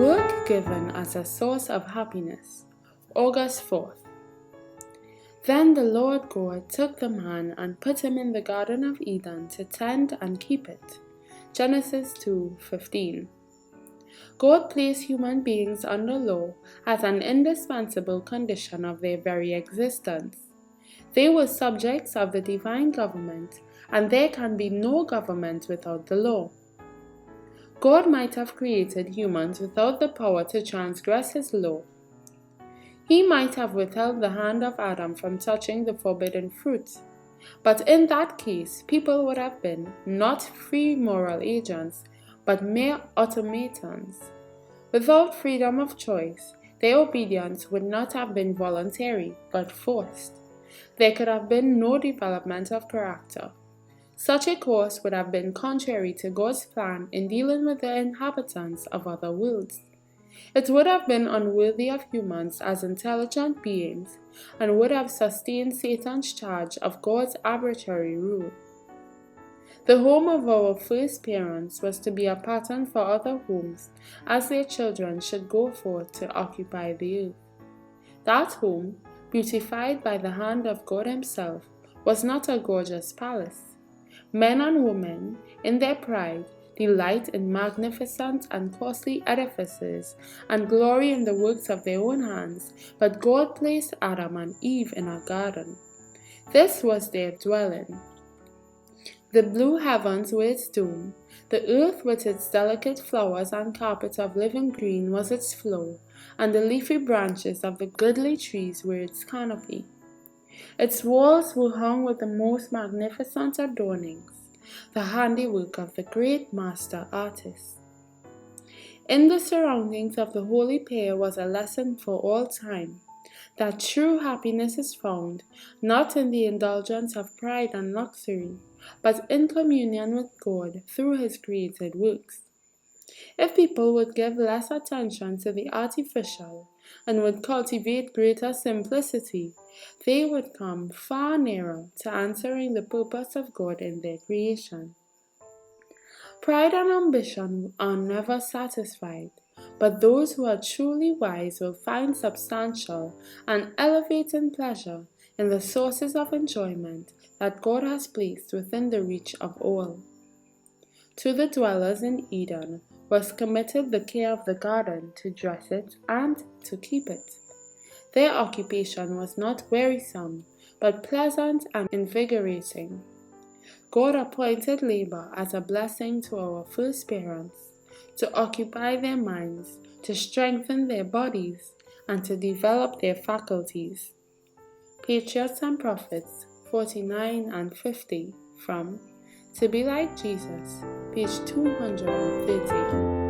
Work given as a source of happiness. August 4th. Then the Lord God took the man and put him in the Garden of Eden to tend and keep it. Genesis 2:15. God placed human beings under law as an indispensable condition of their very existence. They were subjects of the divine government, and there can be no government without the law. God might have created humans without the power to transgress his law. He might have withheld the hand of Adam from touching the forbidden fruit, but in that case, people would have been not free moral agents, but mere automatons. Without freedom of choice, their obedience would not have been voluntary, but forced. There could have been no development of character. Such a course would have been contrary to God's plan in dealing with the inhabitants of other worlds. It would have been unworthy of humans as intelligent beings, and would have sustained Satan's charge of God's arbitrary rule. The home of our first parents was to be a pattern for other homes, as their children should go forth to occupy the earth. That home, beautified by the hand of God himself, was not a gorgeous palace. Men and women, in their pride, delight in magnificent and costly edifices and glory in the works of their own hands, but God placed Adam and Eve in a garden. This was their dwelling. The blue heavens were its dome, the earth with its delicate flowers and carpet of living green was its floor, and the leafy branches of the goodly trees were its canopy. Its walls were hung with the most magnificent adornings, the handiwork of the great master artist. In the surroundings of the holy pair was a lesson for all time, that true happiness is found not in the indulgence of pride and luxury, but in communion with God through his created works. If people would give less attention to the artificial and would cultivate greater simplicity, they would come far nearer to answering the purpose of God in their creation. Pride and ambition are never satisfied, but those who are truly wise will find substantial and elevating pleasure in the sources of enjoyment that God has placed within the reach of all. To the dwellers in Eden was committed the care of the garden, to dress it and to keep it. Their occupation was not wearisome, but pleasant and invigorating. God appointed labor as a blessing to our first parents, to occupy their minds, to strengthen their bodies, and to develop their faculties. Patriots and Prophets 49 and 50 from To Be Like Jesus, page 230.